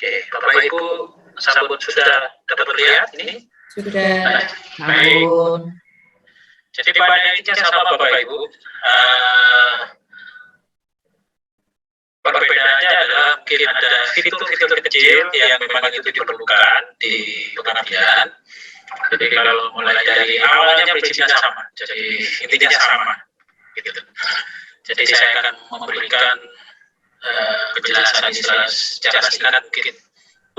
Oke, Bapak Ibu sambut sudah dapat melihat ini? Sudah. Namun. Jadi pada intinya sama Bapak Ibu. Perbedaannya adalah mungkin ada fitur-fitur kecil yang memang itu diperlukan di pengabdian. Jadi kalau mulai dari awalnya prinsipnya sama, jadi intinya sama. Gitu. Jadi saya akan memberikan penjelasan istilah secara singkat mungkin.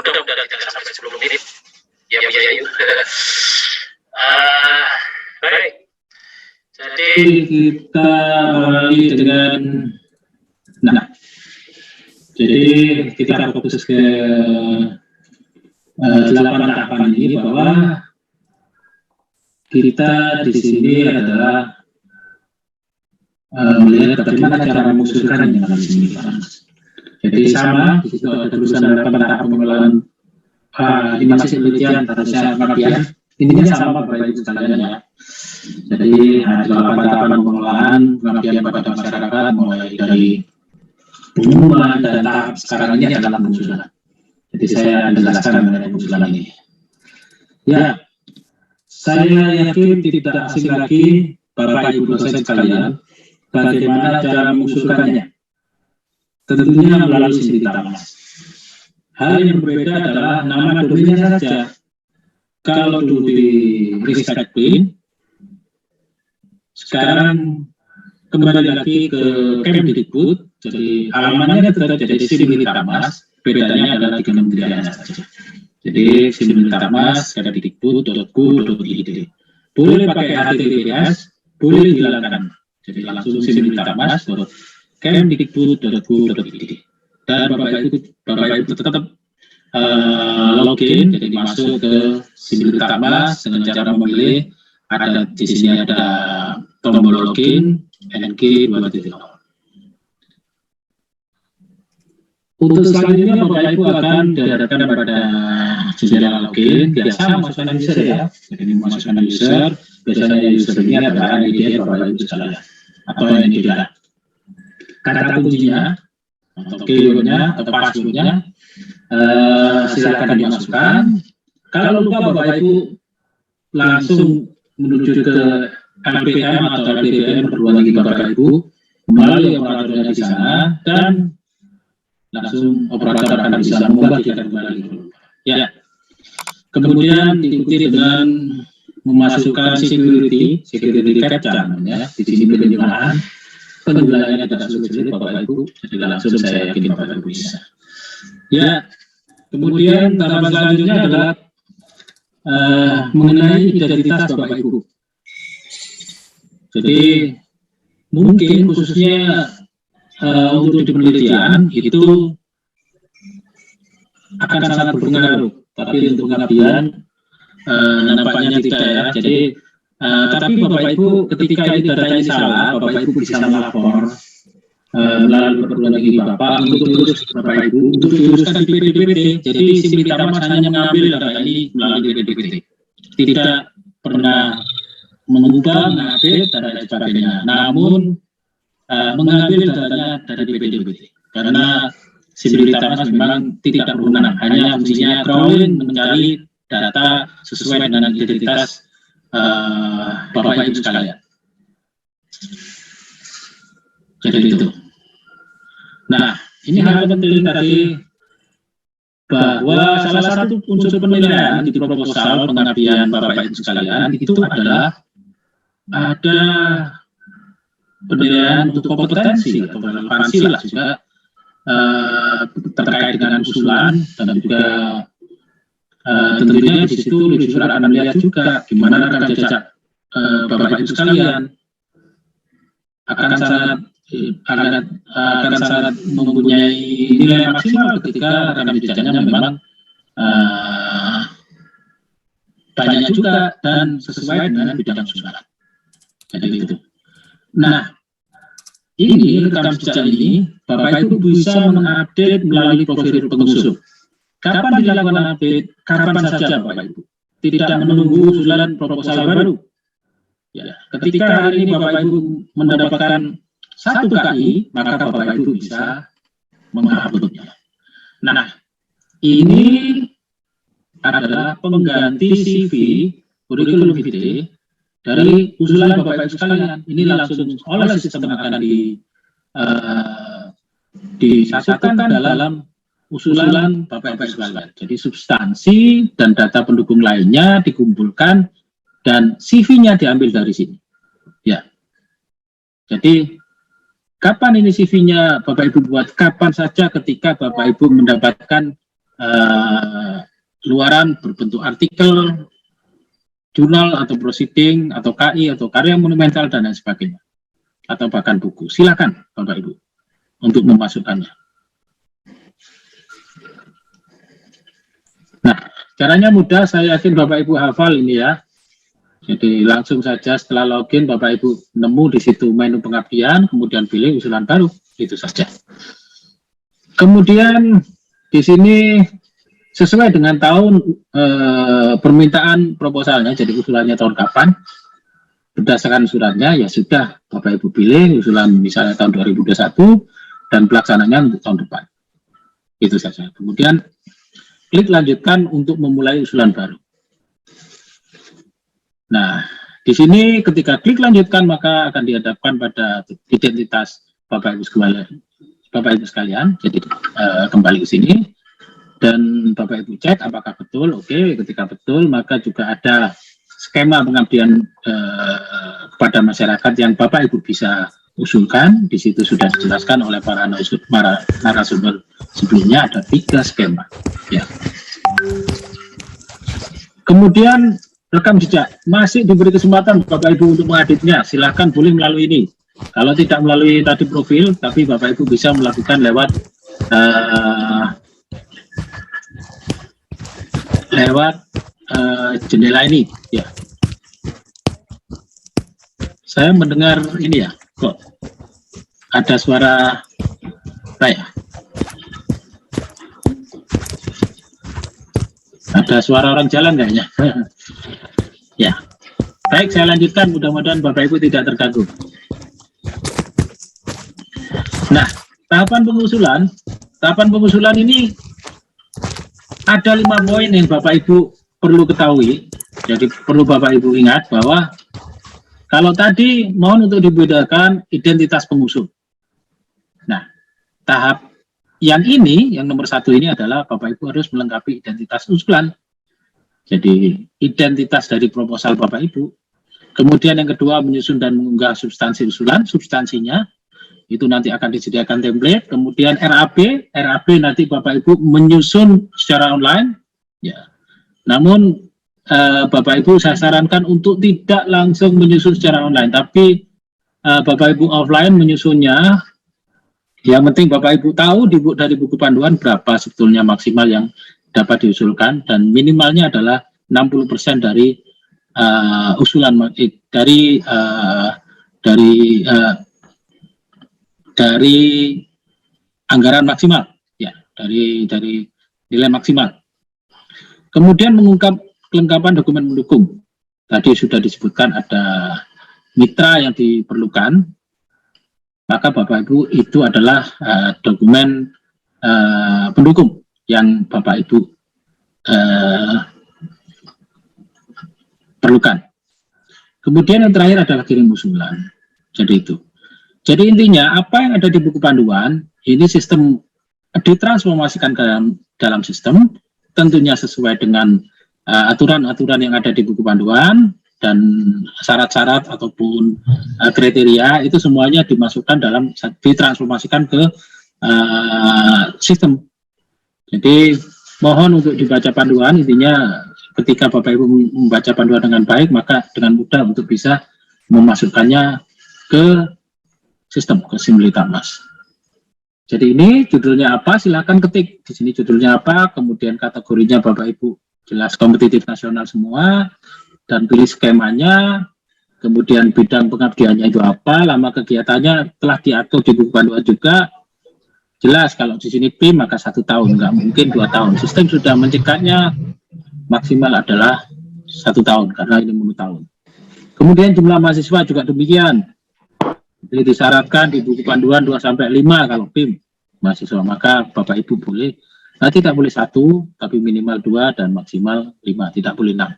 Mudah-mudahan tidak sampai 10 menit. Ya. Baik. Jadi kita mulai dengan jadi kita fokus ke 8 tahapan ini, bahwa kita di sini adalah melihat bagaimana cara mengusulkan yang dalam sini. Jadi sama, di situ ada tulisan 8 tahap pengelolaan ini masih penelitian harusnya pengabdian. Intinya sama Bapak Ibu sekalian ya. Jadi ada 8 tahapan pengelolaan pengabdian pada masyarakat, mulai dari pengumuman dan tahap sekarang ini adalah pengusulan. Jadi saya jelaskan mengenai pengusulan ini. Ya, saya yakin tidak asing lagi Bapak Ibu dosen sekalian bagaimana cara mengusulkannya. Tentunya melalui Simbitamas. Hal yang berbeda adalah nama domainnya saja. Kalau dulu di Ristekpin, sekarang kembali lagi ke Kemdikbud. Jadi alamannya tetap jadi Simbitamas, bedanya adalah di kementeriannya saja. Jadi Simbitamas, Kemdikbud.go.id. Boleh pakai HTTPS, boleh dihilangkan. Jadi langsung Simbitamas.kemdikbud.go.id. Dan Bapak Ibu tetap login, jadi masuk ke Simbitamas dengan cara memilih. Ada di sini ada tombol login NG 2.0. Untuk selanjutnya Bapak Ibu akan dihadapkan pada jendela login, biasa masukkan user ya. Jadi ini masukkan user, biasanya user ini adalah ID Bapak Ibu sekalian atau yang tidak. Kata kuncinya atau keywordnya atau passwordnya silakan dimasukkan. Kalau lupa Bapak Ibu langsung menuju ke LPM atau LPM perguruan tinggi Bapak Ibu melalui operatornya di sana, dan langsung operator akan bisa membagikan kembali. Ya. Kemudian diikuti dengan memasukkan security capture ya. Di sini penjelasan penjelasannya tidak sulit Bapak Ibu, jadi langsung saya yakin Bapak Ibu bisa. Ya. Kemudian tahapan selanjutnya adalah mengenai identitas Bapak Ibu. Jadi mungkin khususnya untuk di penelitian itu akan sangat berpengaruh, tapi untuk pengabdian nampaknya tidak ya. Jadi tapi Bapak Ibu ketika ini datanya salah, Bapak Ibu bisa melapor melalui perguruan tinggi Bapak untuk diurus Bapak Ibu untuk diuruskan di PDPT. Jadi Simbitamas hanya mengambil data ini melalui PDPT, tidak pernah mengubah, mengupdate dan lain sebagainya. Namun mengambil datanya dari PDPT karena Simbitamas memang tidak berwenang, hanya fungsinya crawling, mencari data sesuai dengan identitas Bapak Ibu sekalian. Jadi itu. Nah, ini hal penting tadi, bahwa salah satu unsur penilaian di proposal pengabdian Bapak Ibu sekalian itu adalah ada penilaian untuk kompetensi atau relevansi lah juga terkait dengan usulan, dan juga tentunya di situ usulan akan melihat juga gimana rekam jejak Bapak Ibu sekalian akan sangat mempunyai nilai maksimal ketika rekam jejaknya memang banyak juga dan sesuai dengan bidang usulan. Jadi itu. Nah, ini rekam jejak ini Bapak Ibu bisa mengupdate melalui profil pengusul. Kapan dilakukan update? Kapan saja Bapak Ibu. Tidak menunggu usulan proposal baru. Ya, ketika hari ini Bapak Ibu mendapatkan 1 KI, maka Bapak Ibu bisa menguploadnya. Nah, ini adalah pengganti CV kurikulum vitae dari usulan Bapak Ibu sekalian. Ini langsung oleh sistem akan disatukan dalam usulan Bapak Ibu sekalian. Jadi substansi dan data pendukung lainnya dikumpulkan dan CV-nya diambil dari sini. Ya. Jadi kapan ini CV-nya Bapak Ibu buat? Kapan saja ketika Bapak Ibu mendapatkan luaran berbentuk artikel, jurnal atau proceeding atau KI atau karya monumental dan lain sebagainya, atau bahkan buku. Silakan Bapak Ibu untuk memasukkannya. Nah, caranya mudah, saya yakin Bapak Ibu hafal ini ya. Jadi langsung saja setelah login Bapak Ibu nemu di situ menu pengabdian, kemudian pilih usulan baru, itu saja. Kemudian di sini sesuai dengan tahun permintaan proposalnya, jadi usulannya tahun kapan, berdasarkan suratnya ya sudah Bapak Ibu pilih usulan misalnya tahun 2021 dan pelaksananya untuk tahun depan. Itu saja. Kemudian klik lanjutkan untuk memulai usulan baru. Nah, di sini ketika klik lanjutkan maka akan dihadapkan pada identitas Bapak Ibu sekalian. Jadi kembali ke sini dan Bapak Ibu cek apakah betul. Oke, ketika betul maka juga ada skema pengabdian kepada masyarakat yang Bapak Ibu bisa usulkan. Di situ sudah dijelaskan oleh para narasumber sebelumnya, ada 3 skema. Ya. Kemudian rekam jejak, masih diberi kesempatan Bapak Ibu untuk mengeditnya, silahkan boleh melalui ini. Kalau tidak melalui tadi profil, tapi Bapak Ibu bisa melakukan lewat jendela ini. Ya, saya mendengar ini ya, kok ada suara saya. Ada suara orang jalan kayaknya. Ya, baik, saya lanjutkan. Mudah-mudahan Bapak Ibu tidak terganggu. Nah, tahapan pengusulan ini ada 5 poin yang Bapak Ibu perlu ketahui. Jadi perlu Bapak Ibu ingat bahwa kalau tadi mohon untuk dibedakan identitas pengusul. Nah, tahap yang ini, yang nomor 1 ini adalah Bapak Ibu harus melengkapi identitas usulan. Jadi identitas dari proposal Bapak Ibu. Kemudian yang kedua menyusun dan mengunggah substansi usulan, substansinya itu nanti akan disediakan template. Kemudian RAP nanti Bapak Ibu menyusun secara online. Ya. Namun Bapak Ibu saya sarankan untuk tidak langsung menyusun secara online, tapi Bapak Ibu offline menyusunnya. Yang penting Bapak Ibu tahu dari buku panduan berapa sebetulnya maksimal yang dapat diusulkan, dan minimalnya adalah 60% dari usulan dari anggaran maksimal, ya, dari nilai maksimal. Kemudian mengungkap kelengkapan dokumen pendukung. Tadi sudah disebutkan ada mitra yang diperlukan. Maka Bapak Ibu itu adalah dokumen pendukung yang Bapak Ibu perlukan. Kemudian yang terakhir adalah kirim usulan. Jadi itu. Jadi intinya apa yang ada di buku panduan ini sistem ditransformasikan ke dalam sistem, tentunya sesuai dengan aturan-aturan yang ada di buku panduan. Dan syarat-syarat ataupun kriteria itu semuanya dimasukkan ditransformasikan ke sistem. Jadi mohon untuk dibaca panduan, intinya ketika Bapak Ibu membaca panduan dengan baik, maka dengan mudah untuk bisa memasukkannya ke sistem, ke Simulitamas. Jadi ini judulnya apa, silakan ketik di sini judulnya apa, kemudian kategorinya Bapak Ibu jelas kompetitif nasional semua, dan pilih skemanya, kemudian bidang pengabdiannya itu apa, lama kegiatannya telah diatur di buku panduan juga, jelas kalau di sini PIM maka 1 tahun, nggak mungkin 2 tahun. Sistem sudah mencegahnya maksimal adalah 1 tahun, karena ini menurut tahun. Kemudian jumlah mahasiswa juga demikian, jadi disyaratkan di buku panduan 2-5 kalau PIM mahasiswa, maka Bapak Ibu boleh Nah, tidak boleh 1, tapi minimal 2 dan maksimal 5, tidak boleh 6.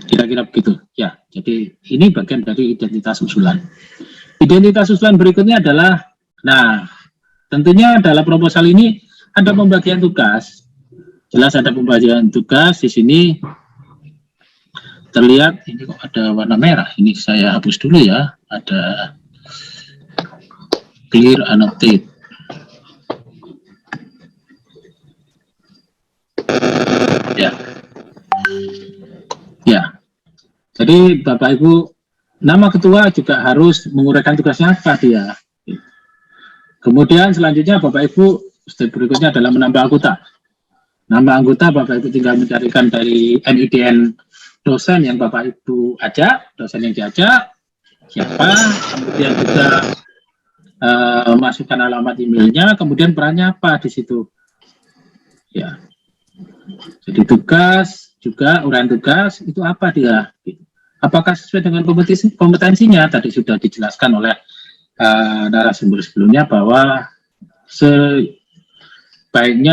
Kira-kira begitu. Ya, jadi ini bagian dari identitas usulan. Identitas usulan berikutnya adalah, nah, tentunya dalam proposal ini ada pembagian tugas. Jelas ada pembagian tugas di sini. Terlihat ini kok ada warna merah. Ini saya hapus dulu ya. Ada clear annotate. Ya. Ya. Jadi Bapak Ibu, nama ketua juga harus menguraikan tugasnya apa dia. Kemudian selanjutnya Bapak Ibu, step berikutnya adalah menambah anggota. Nama anggota Bapak Ibu tinggal mencarikan dari NIDN dosen yang Bapak Ibu ajak, dosen yang diajak, siapa, kemudian juga masukkan alamat emailnya, kemudian perannya apa di situ. Ya. Jadi tugas, juga uraian tugas, itu apa dia? Apakah sesuai dengan kompetensinya? Tadi sudah dijelaskan oleh narasumber sebelumnya bahwa sebaiknya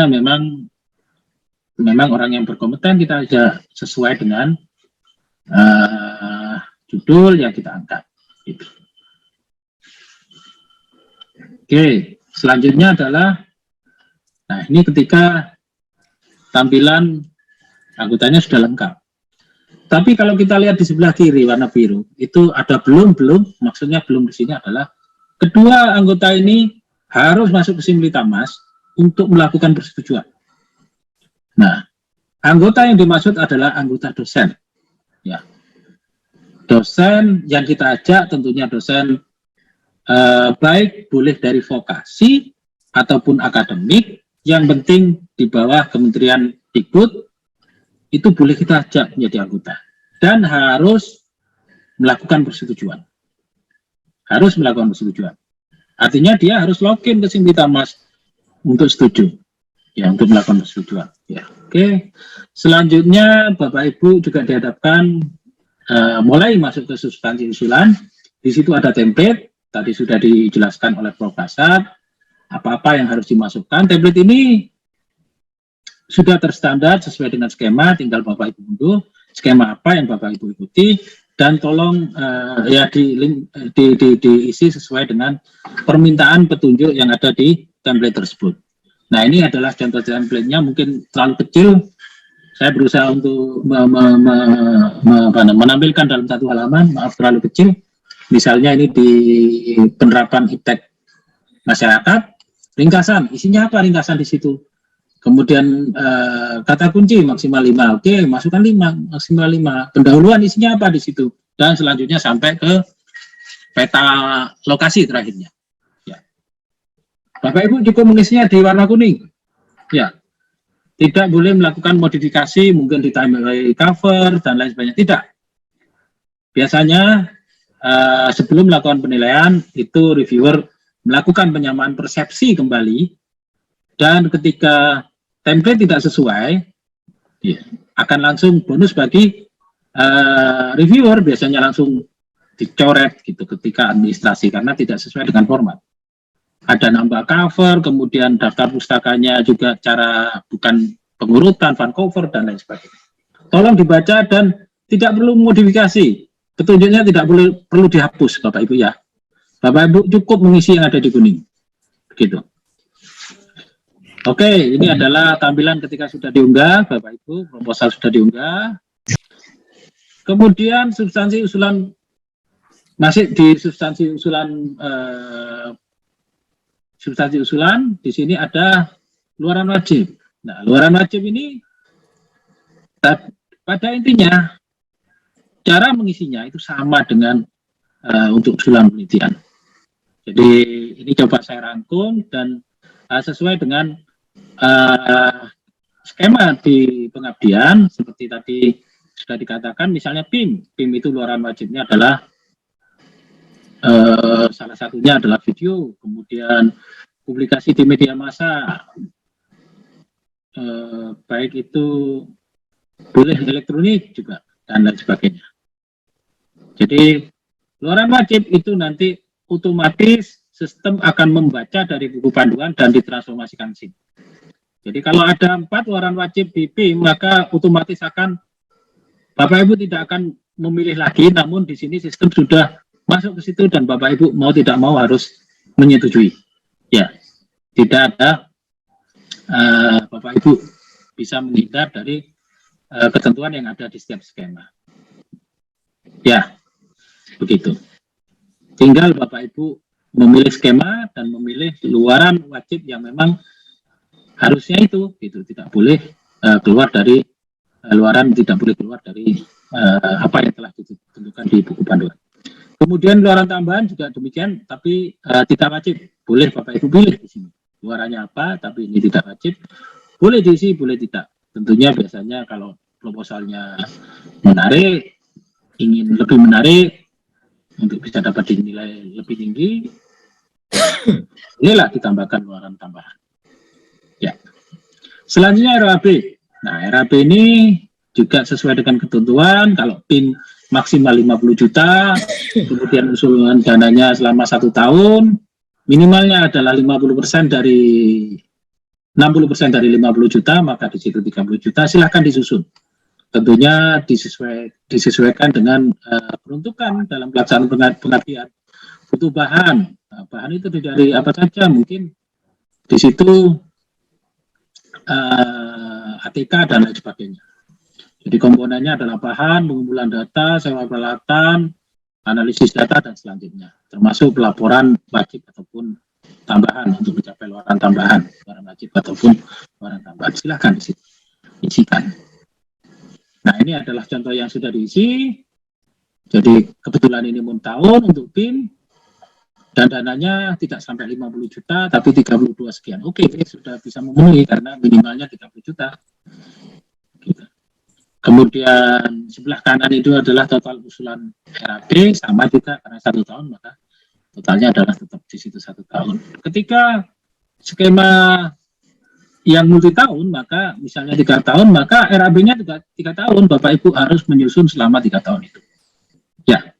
memang orang yang berkompeten kita aja sesuai dengan judul yang kita angkat. Gitu. Oke, selanjutnya adalah, nah ini ketika tampilan anggotanya sudah lengkap. Tapi kalau kita lihat di sebelah kiri warna biru, itu ada belum, maksudnya belum di sini adalah kedua anggota ini harus masuk ke Simulitamas untuk melakukan persetujuan. Nah, anggota yang dimaksud adalah anggota dosen. Ya. Dosen yang kita ajak tentunya dosen baik boleh dari vokasi ataupun akademik, yang penting di bawah Kementerian Dikbud itu boleh kita ajak menjadi anggota dan harus melakukan persetujuan. Harus melakukan persetujuan. Artinya dia harus login ke Simulitamas untuk setuju. Ya, untuk melakukan persetujuan. Ya, oke. Selanjutnya Bapak Ibu juga dihadapkan mulai masuk ke substansi usulan. Di situ ada template, tadi sudah dijelaskan oleh Prof. Kasat, apa-apa yang harus dimasukkan. Template ini sudah terstandar sesuai dengan skema, tinggal Bapak Ibu unduh skema apa yang Bapak Ibu ikuti, dan tolong ya diisi sesuai dengan permintaan petunjuk yang ada di template tersebut. Nah, ini adalah contoh template-nya, mungkin terlalu kecil. Saya berusaha untuk menampilkan dalam satu halaman, maaf terlalu kecil. Misalnya ini di penerapan iptek masyarakat, ringkasan, isinya apa ringkasan di situ? Kemudian kata kunci maksimal 5, oke, masukkan 5, maksimal 5. Pendahuluan isinya apa di situ? Dan selanjutnya sampai ke peta lokasi terakhirnya. Ya. Bapak Ibu cukup mengisinya di warna kuning. Ya. Tidak boleh melakukan modifikasi, mungkin di timeline cover dan lain sebagainya. Tidak. Biasanya sebelum melakukan penilaian itu reviewer melakukan penyamaan persepsi kembali, dan ketika template tidak sesuai, ya, akan langsung bonus bagi reviewer, biasanya langsung dicoret gitu ketika administrasi karena tidak sesuai dengan format. Ada nambah cover, kemudian daftar pustakanya juga cara bukan pengurutan, fan cover dan lain sebagainya. Tolong dibaca dan tidak perlu modifikasi. Petunjuknya tidak perlu dihapus, Bapak Ibu ya. Bapak Ibu cukup mengisi yang ada di kuning. Begitu. Oke, ini adalah tampilan ketika sudah diunggah, Bapak Ibu, proposal sudah diunggah. Kemudian substansi usulan, masih di substansi usulan, di sini ada luaran wajib. Nah, luaran wajib ini pada intinya cara mengisinya itu sama dengan untuk usulan penelitian. Jadi ini coba saya rangkum dan sesuai dengan skema di pengabdian seperti tadi sudah dikatakan, misalnya PIM itu luaran wajibnya adalah salah satunya adalah video, kemudian publikasi di media massa, baik itu boleh elektronik juga dan lain sebagainya. Jadi luaran wajib itu nanti otomatis sistem akan membaca dari buku panduan dan ditransformasikan SIM. Jadi kalau ada 4 luaran wajib di PIM, maka otomatis akan Bapak Ibu tidak akan memilih lagi, namun di sini sistem sudah masuk ke situ dan Bapak Ibu mau tidak mau harus menyetujui. Ya, tidak ada Bapak Ibu bisa menghindar dari ketentuan yang ada di setiap skema. Ya, begitu. Tinggal Bapak Ibu memilih skema dan memilih luaran wajib yang memang harusnya itu, gitu. Tidak boleh keluar dari luaran, tidak boleh keluar dari apa yang telah ditentukan di buku panduan. Kemudian luaran tambahan juga demikian, tapi tidak wajib. Boleh Bapak Ibu pilih di sini. Luarannya apa, tapi ini tidak wajib. Boleh diisi, boleh tidak. Tentunya biasanya kalau proposalnya menarik, ingin lebih menarik, untuk bisa dapat dinilai lebih tinggi, bolehlah ditambahkan luaran tambahan. Ya. Selanjutnya RAB. Nah, RAB ini juga sesuai dengan ketentuan, kalau PIN maksimal 50 juta, kemudian usulan dananya selama 1 tahun, minimalnya adalah 50% dari 60% dari 50 juta, maka di situ 30 juta, silahkan disusun. Tentunya disesuaikan dengan peruntukan dalam pelaksanaan pengabdian. Butuh bahan. Nah, bahan itu dari apa saja, mungkin di situ ATK dan lain sebagainya. Jadi komponennya adalah bahan, pengumpulan data, sewa peralatan, analisis data, dan selanjutnya. Termasuk pelaporan wajib ataupun tambahan untuk mencapai luaran tambahan, luaran wajib ataupun luaran tambahan. Silahkan isikan. Nah, ini adalah contoh yang sudah diisi. Jadi kebetulan ini tahun untuk PIN dan dananya tidak sampai 50 juta tapi 32 sekian. Oke, sudah bisa memenuhi karena minimalnya 30 juta. Gitu. Kemudian sebelah kanan itu adalah total usulan RAB, sama juga karena 1 tahun maka totalnya adalah tetap di situ 1 tahun. Ketika skema yang multi tahun, maka misalnya 3 tahun, maka RAB-nya juga 3 tahun, Bapak Ibu harus menyusun selama 3 tahun itu. Ya.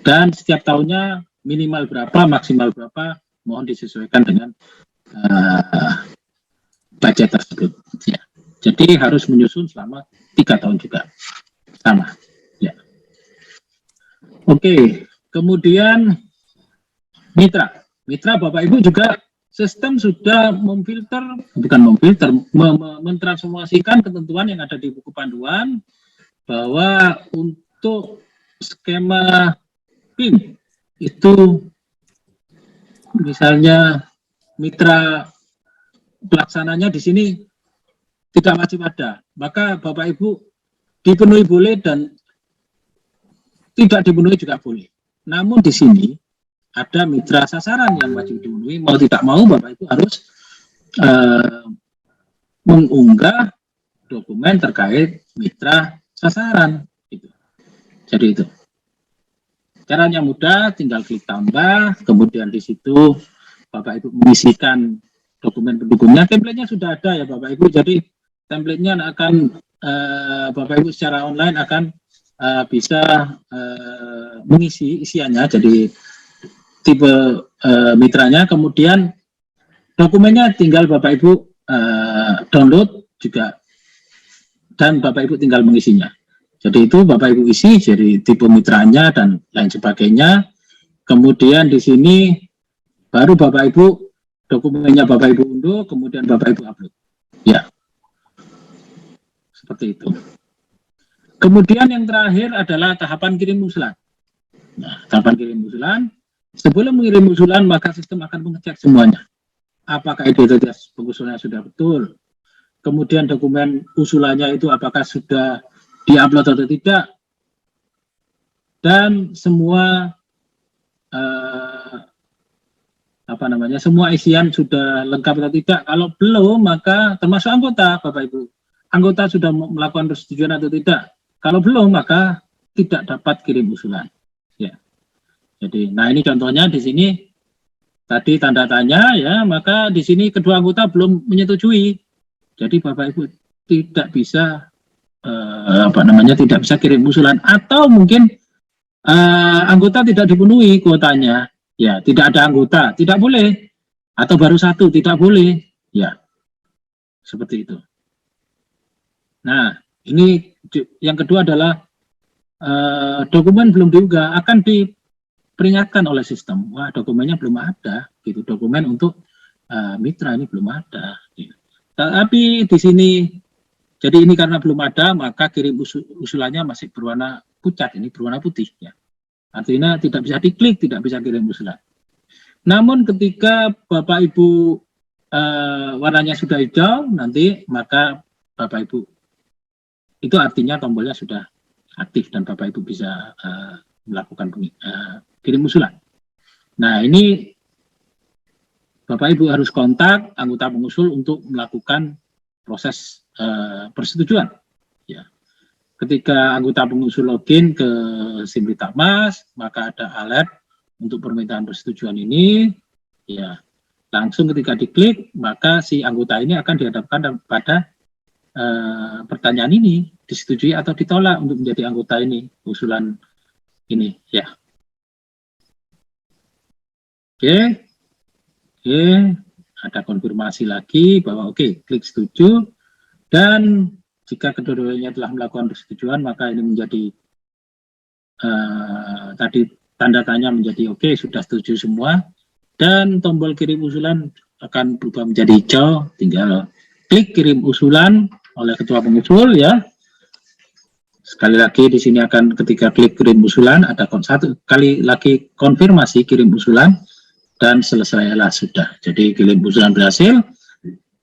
Dan setiap tahunnya minimal berapa, maksimal berapa, mohon disesuaikan dengan budget tersebut. Ya. Jadi harus menyusun selama 3 tahun juga. Sama. Ya. Oke. Kemudian mitra. Mitra Bapak Ibu juga sistem sudah mentransformasikan ketentuan yang ada di buku panduan bahwa untuk skema PIM itu misalnya mitra pelaksananya di sini tidak wajib ada, maka Bapak Ibu dipenuhi boleh dan tidak dipenuhi juga boleh. Namun di sini ada mitra sasaran yang wajib dipenuhi, mau tidak mau Bapak Ibu harus mengunggah dokumen terkait mitra sasaran. Gitu. Jadi itu. Caranya mudah, tinggal klik tambah, kemudian di situ Bapak Ibu mengisikan dokumen pendukungnya. Template-nya sudah ada ya Bapak Ibu, jadi template-nya akan Bapak Ibu secara online akan bisa mengisi isiannya, jadi tipe mitranya, kemudian dokumennya tinggal Bapak Ibu download juga dan Bapak Ibu tinggal mengisinya. Jadi itu Bapak Ibu isi, jadi tipe mitranya dan lain sebagainya. Kemudian di sini baru Bapak Ibu dokumennya Bapak Ibu unduh, kemudian Bapak Ibu upload. Ya, seperti itu. Kemudian yang terakhir adalah tahapan kirim usulan. Nah, tahapan kirim usulan. Sebelum mengirim usulan, maka sistem akan mengecek semuanya. Apakah identitas pengusulnya sudah betul? Kemudian dokumen usulannya itu apakah sudah diupload atau tidak? Dan semua semua isian sudah lengkap atau tidak? Kalau belum, maka termasuk anggota, Bapak Ibu. Anggota sudah melakukan persetujuan atau tidak? Kalau belum, maka tidak dapat kirim usulan. Ya. Jadi, nah ini contohnya di sini tadi tanda tanya ya, maka di sini kedua anggota belum menyetujui. Jadi Bapak Ibu tidak bisa tidak bisa kirim usulan, atau mungkin anggota tidak dipenuhi kuotanya. Ya, tidak ada anggota, tidak boleh. Atau baru 1, tidak boleh. Ya. Seperti itu. Nah, ini yang kedua adalah dokumen belum diunggah, akan diperingatkan oleh sistem. Wah, dokumennya belum ada, gitu. Dokumen untuk mitra ini belum ada. Gitu. Tapi di sini, jadi ini karena belum ada, maka kirim usulannya masih berwarna pucat, ini berwarna putih. Ya. Artinya tidak bisa diklik, tidak bisa kirim usulan. Namun ketika Bapak Ibu warnanya sudah hijau, nanti maka Bapak Ibu, itu artinya tombolnya sudah aktif dan Bapak Ibu bisa melakukan kirim usulan. Nah, ini Bapak Ibu harus kontak anggota pengusul untuk melakukan proses persetujuan. Ya. Ketika anggota pengusul login ke Simritakmas, maka ada alert untuk permintaan persetujuan ini. Ya, langsung ketika diklik, maka si anggota ini akan dihadapkan pada pertanyaan ini, disetujui atau ditolak untuk menjadi anggota ini, usulan ini, ya. Oke, ada konfirmasi lagi bahwa oke, klik setuju, dan jika kedua-duanya telah melakukan persetujuan, maka ini menjadi tadi tanda tanya menjadi oke, sudah setuju semua, dan tombol kirim usulan akan berubah menjadi hijau, tinggal klik kirim usulan oleh ketua pengusul, ya. Sekali lagi di sini akan ketika klik kirim usulan ada satu kali lagi konfirmasi kirim usulan dan selesailah sudah. Jadi kirim usulan berhasil,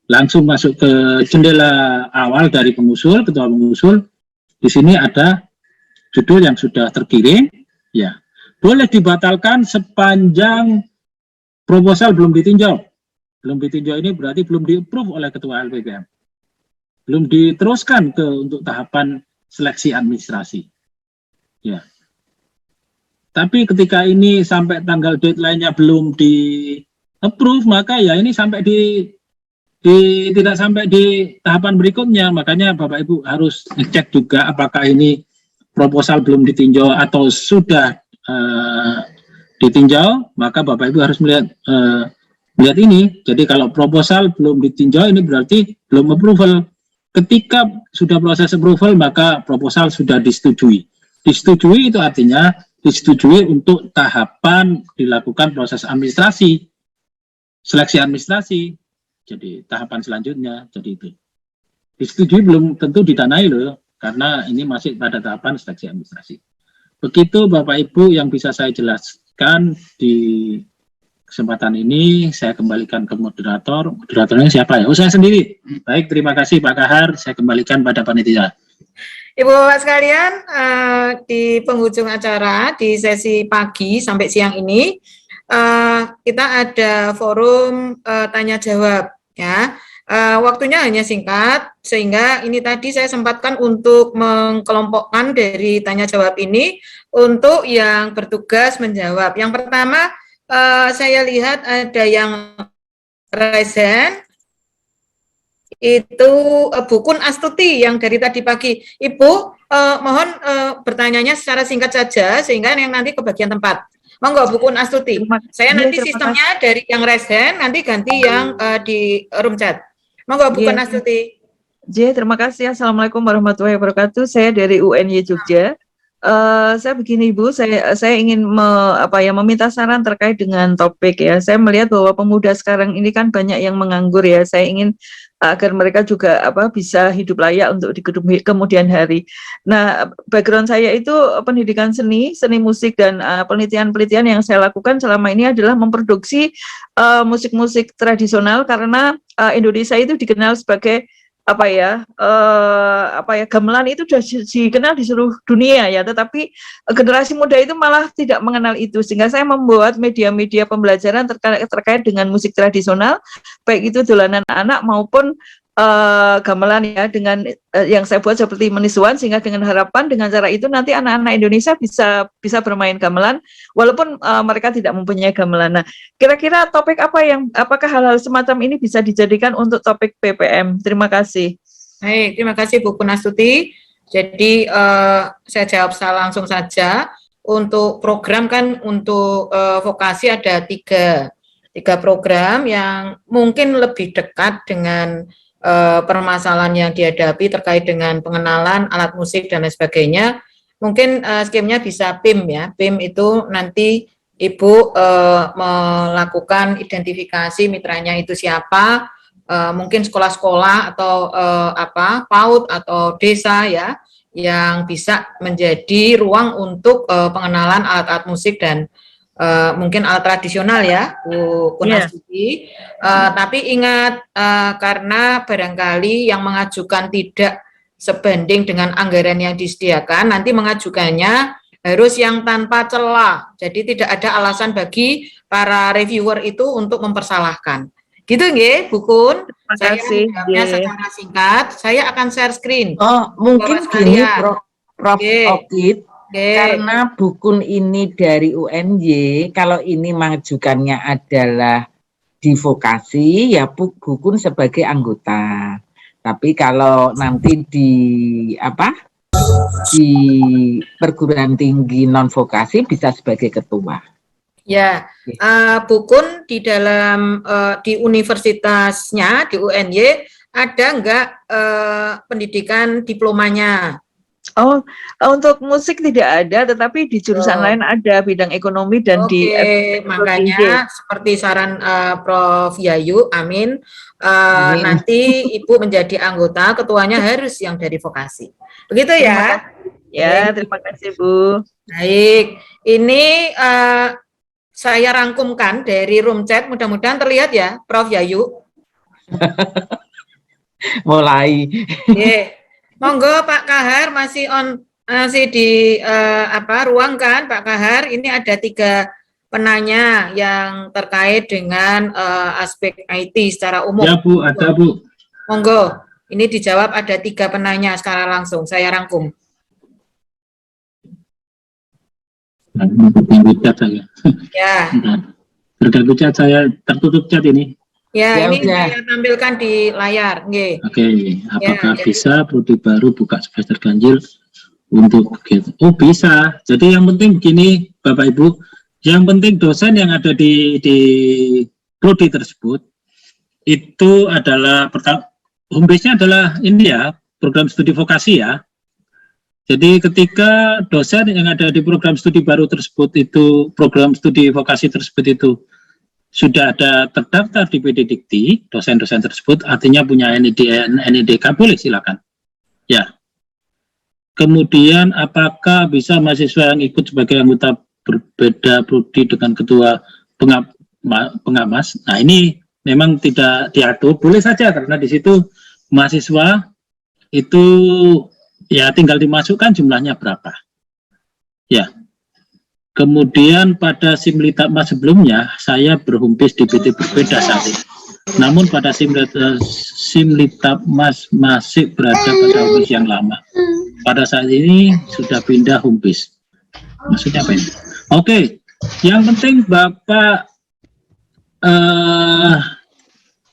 langsung masuk ke jendela awal dari pengusul, ketua pengusul. Di sini ada judul yang sudah terkirim, ya. Boleh dibatalkan sepanjang proposal belum ditinjau. Belum ditinjau ini berarti belum di-approve oleh ketua LPPM. Belum diteruskan untuk tahapan seleksi administrasi. Ya. Tapi ketika ini sampai tanggal deadline-nya belum di-approve, maka ya ini sampai tidak sampai di tahapan berikutnya. Makanya Bapak Ibu harus ngecek juga apakah ini proposal belum ditinjau atau sudah ditinjau, maka Bapak Ibu harus melihat ini. Jadi kalau proposal belum ditinjau ini berarti belum approval. Ketika sudah proses approval, maka proposal sudah disetujui. Disetujui itu artinya disetujui untuk tahapan dilakukan proses administrasi, seleksi administrasi. Jadi tahapan selanjutnya, jadi itu. Disetujui belum tentu didanai loh, karena ini masih pada tahapan seleksi administrasi. Begitu Bapak Ibu yang bisa saya jelaskan di kesempatan ini. Saya kembalikan ke moderator. Moderatornya siapa ya? Oh, saya sendiri. Baik, terima kasih Pak Kahar. Saya kembalikan pada panitia. Ibu Bapak sekalian, di penghujung acara di sesi pagi sampai siang ini, kita ada forum tanya jawab, ya. Waktunya hanya singkat, sehingga ini tadi saya sempatkan untuk mengkelompokkan dari tanya jawab ini untuk yang bertugas menjawab. Yang pertama, saya lihat ada yang raise hand, itu Bukun Astuti yang dari tadi pagi. Ibu, mohon bertanyanya secara singkat saja, sehingga yang nanti kebagian tempat. Monggo Bukun Astuti. Saya nanti sistemnya dari yang raise hand, nanti ganti yang di room chat. Monggo Bukun Astuti. Terima kasih. Assalamualaikum warahmatullahi wabarakatuh. Saya dari UNY Jogja. Saya begini Ibu, saya ingin meminta saran terkait dengan topik ya. Saya melihat bahwa pemuda sekarang ini kan banyak yang menganggur ya. Saya ingin agar mereka juga bisa hidup layak untuk di kemudian hari. Nah, background saya itu pendidikan seni musik, dan penelitian-penelitian yang saya lakukan selama ini adalah memproduksi musik-musik tradisional, karena Indonesia itu dikenal sebagai gamelan itu sudah dikenal di seluruh dunia ya, tetapi generasi muda itu malah tidak mengenal itu, sehingga saya membuat media-media pembelajaran terkait dengan musik tradisional, baik itu dolanan anak maupun gamelan ya, dengan yang saya buat seperti menisuan, sehingga dengan harapan dengan cara itu nanti anak-anak Indonesia bisa bermain gamelan walaupun mereka tidak mempunyai gamelan. Nah, kira-kira topik apakah hal-hal semacam ini bisa dijadikan untuk topik PPM? Terima kasih. Baik, terima kasih Bu Kunastuti. Jadi saya jawab langsung saja. Untuk program kan untuk vokasi ada tiga program yang mungkin lebih dekat dengan permasalahan yang dihadapi terkait dengan pengenalan alat musik dan lain sebagainya, mungkin skemnya bisa PIM ya. PIM itu nanti Ibu melakukan identifikasi mitranya itu siapa, mungkin sekolah-sekolah atau PAUD atau desa ya, yang bisa menjadi ruang untuk pengenalan alat-alat musik dan mungkin alat tradisional ya, Bu Nastuti. Tapi ingat, karena barangkali yang mengajukan tidak sebanding dengan anggaran yang disediakan, nanti mengajukannya harus yang tanpa celah. Jadi tidak ada alasan bagi para reviewer itu untuk mempersalahkan. Gitu nggih, Bu Kun? Saya menjawabnya secara singkat. Saya akan share screen. Oh, mungkin gini, Prof. Okit. Karena Bu Kun ini dari UNY, kalau ini mengajukannya adalah di vokasi, ya Bu Kun sebagai anggota. Tapi kalau nanti di perguruan tinggi non vokasi bisa sebagai ketua. Ya, Bu Kun di dalam di universitasnya di UNY ada enggak pendidikan diplomanya? Oh, untuk musik tidak ada, tetapi di jurusan lain ada bidang ekonomi dan di makanya seperti saran Prof. Yayu, amin. Nanti Ibu menjadi anggota, ketuanya harus yang dari vokasi. Begitu ya? Ya, terima kasih Bu. Baik, ini saya rangkumkan dari room chat, mudah-mudahan terlihat ya, Prof. Yayu. Mulai. Monggo Pak Kahar masih di ruang kan Pak Kahar. Ini ada 3 penanya yang terkait dengan aspek IT secara umum. Ya Bu, ada Bu. Monggo, ini dijawab ada 3 penanya secara langsung. Saya rangkum. Terganggu chat saya. Ya. Terganggu chat saya, tertutup chat ini. Ya, ini saya tampilkan di layar. Oke, apakah bisa prodi baru buka semester ganjil untuk gitu? Oh bisa. Jadi yang penting begini, Bapak Ibu, yang penting dosen yang ada di prodi tersebut itu adalah home base-nya adalah ini ya, program studi vokasi ya. Jadi ketika dosen yang ada di program studi baru tersebut itu, program studi vokasi tersebut itu sudah ada terdaftar di PD Dikti, dosen-dosen tersebut artinya punya NIDK, boleh silakan. Ya. Kemudian apakah bisa mahasiswa yang ikut sebagai anggota berbeda prodi dengan ketua pengawas? Nah ini memang tidak diatur, boleh saja karena di situ mahasiswa itu ya tinggal dimasukkan jumlahnya berapa. Ya. Kemudian pada Simlitapmas sebelumnya saya berhumpis di PT berbeda saat ini. Namun pada Simlitapmas masih berada pada humpis yang lama. Pada saat ini sudah pindah humpis. Maksudnya apa ini? Oke, yang penting Bapak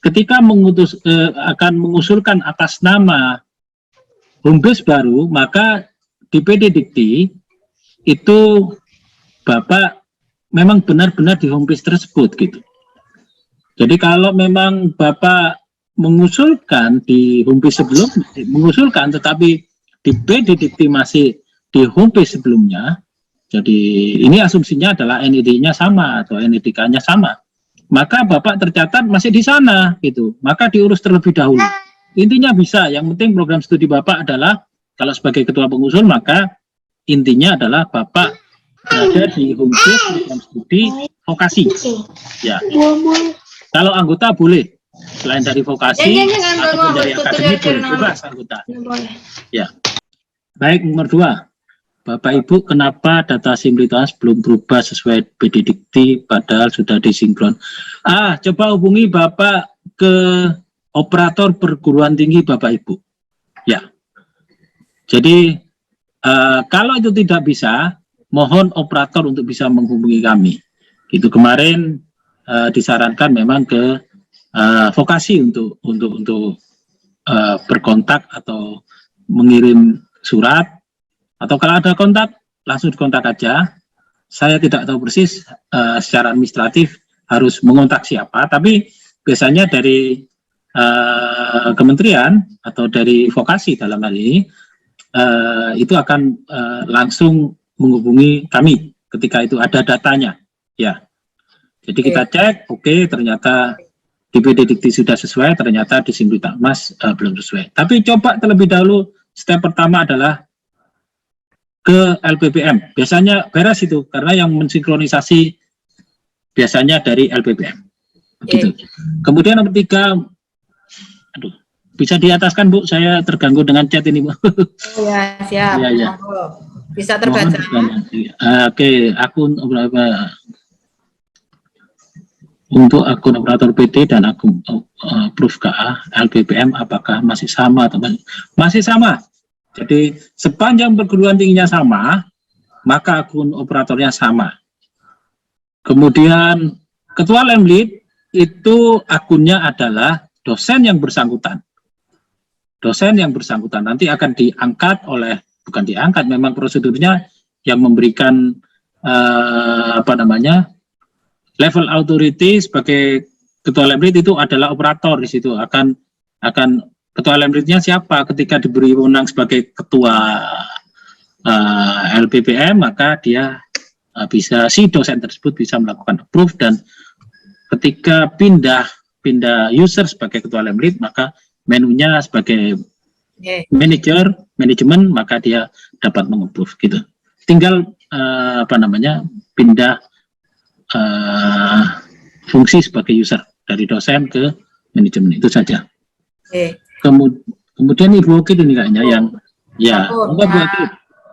ketika akan mengusulkan atas nama humpis baru, maka di PD Dikti itu Bapak memang benar-benar di homepage tersebut gitu. Jadi kalau memang Bapak mengusulkan di homepage sebelum, mengusulkan tetapi di PD Dikti masih di homepage sebelumnya, jadi ini asumsinya adalah NID-nya sama atau NIDK-nya sama, maka Bapak tercatat masih di sana gitu, maka diurus terlebih dahulu. Intinya bisa, yang penting program studi Bapak adalah, kalau sebagai ketua pengusul maka intinya adalah Bapak berada di homepage program studi vokasi. Ya. Kalau anggota boleh, selain dari vokasi ataupun dari akademik boleh, bebas anggota. Ya. Baik, nomor 2. Bapak Ibu, kenapa data Simlitapmas belum berubah sesuai PD Dikti padahal sudah disinkron? Coba hubungi Bapak ke operator perguruan tinggi Bapak Ibu. Ya. Jadi kalau itu tidak bisa, mohon operator untuk bisa menghubungi kami. Itu kemarin disarankan memang ke vokasi untuk berkontak atau mengirim surat, atau kalau ada kontak langsung kontak aja. Saya tidak tahu persis secara administratif harus mengontak siapa, tapi biasanya dari kementerian atau dari vokasi dalam hal ini itu akan langsung menghubungi kami ketika itu ada datanya, ya. Jadi kita cek, oke, ternyata DPD Dikti sudah sesuai, ternyata di Simbritakmas belum sesuai. Tapi coba terlebih dahulu, step pertama adalah ke LPPM. Biasanya beres itu, karena yang mensinkronisasi biasanya dari LPPM. Begitu. Kemudian nomor 3, aduh, bisa diataskan Bu, saya terganggu dengan chat ini Bu. Ya, siap. Ya, ya. Bisa terbaca. Oke, akun berapa? Untuk akun operator PD dan akun Proof KA, LPPM apakah masih sama atau masih sama? Jadi sepanjang perguruan tingginya sama, maka akun operatornya sama. Kemudian ketua Lemlit itu akunnya adalah dosen yang bersangkutan. Dosen yang bersangkutan nanti akan diangkat oleh, bukan diangkat, memang prosedurnya yang memberikan level authority sebagai ketua Lemlit itu adalah operator. Di situ akan ketua Lemlitnya siapa ketika diberi wewenang sebagai ketua LPPM, maka dia si dosen tersebut bisa melakukan approve, dan ketika pindah user sebagai ketua Lemlit, maka menunya sebagai manajemen, maka dia dapat meng-approve gitu. Tinggal pindah fungsi sebagai user dari dosen ke manajemen, itu saja. Kemudian Ibu Okit ini kayaknya yang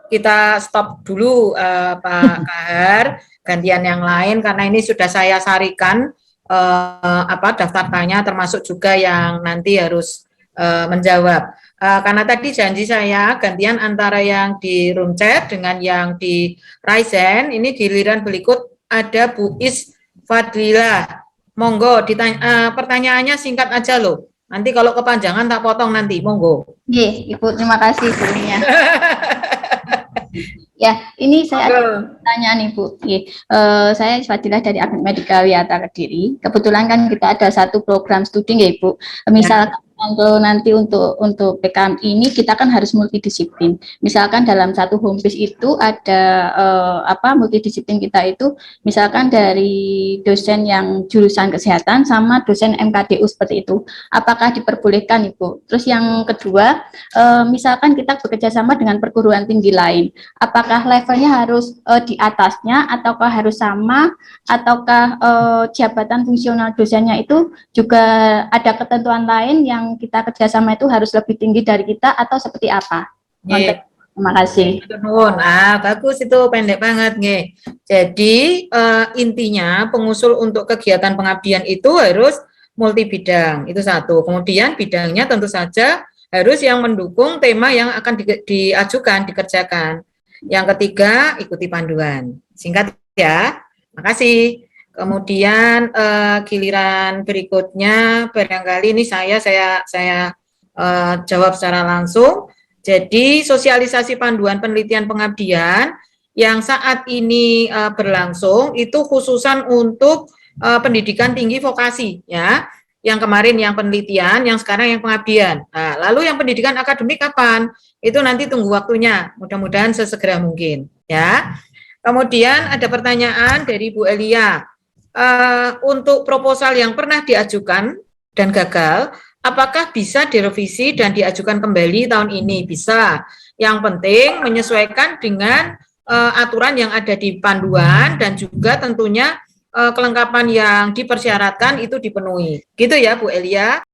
kita stop dulu Pak Kahar, gantian yang lain karena ini sudah saya sarikan daftar tanya, termasuk juga yang nanti harus menjawab. Karena tadi janji saya gantian antara yang di room chat dengan yang di Ryzen, ini giliran berikut ada Bu Is Fadlila. Monggo ditanya, pertanyaannya singkat aja loh. Nanti kalau kepanjangan tak potong nanti, monggo. Oke, Ibu, terima kasih sebelumnya. Ya, ini saya ada pertanyaan Ibu. Saya Fadilah dari Akademi Medika Wiyata Kediri. Kebetulan kan kita ada satu program studi ya Ibu. Misalkan kalau nanti untuk PKM ini kita kan harus multidisiplin. Misalkan dalam satu homepage itu ada multidisiplin kita itu misalkan dari dosen yang jurusan kesehatan sama dosen MKDU seperti itu. Apakah diperbolehkan Ibu? Terus yang kedua, misalkan kita bekerja sama dengan perguruan tinggi lain. Apakah levelnya harus di atasnya ataukah harus sama, ataukah jabatan fungsional dosennya itu juga ada ketentuan lain yang kita kerjasama itu harus lebih tinggi dari kita atau seperti apa? Terima kasih. Bagus itu, pendek banget nggih. Jadi intinya pengusul untuk kegiatan pengabdian itu harus multi bidang, itu satu. Kemudian bidangnya tentu saja harus yang mendukung tema yang akan diajukan, dikerjakan. Yang ketiga, ikuti panduan. Singkat ya. Makasih. Kemudian giliran berikutnya barangkali ini saya jawab secara langsung. Jadi sosialisasi panduan penelitian pengabdian yang saat ini berlangsung itu khususan untuk pendidikan tinggi vokasi ya. Yang kemarin yang penelitian, yang sekarang yang pengabdian. Nah, lalu yang pendidikan akademik kapan? Itu nanti tunggu waktunya. Mudah-mudahan sesegera mungkin ya. Kemudian ada pertanyaan dari Bu Elia. Untuk proposal yang pernah diajukan dan gagal, apakah bisa direvisi dan diajukan kembali tahun ini? Bisa. Yang penting menyesuaikan dengan aturan yang ada di panduan dan juga tentunya kelengkapan yang dipersyaratkan itu dipenuhi. Gitu ya Bu Elia.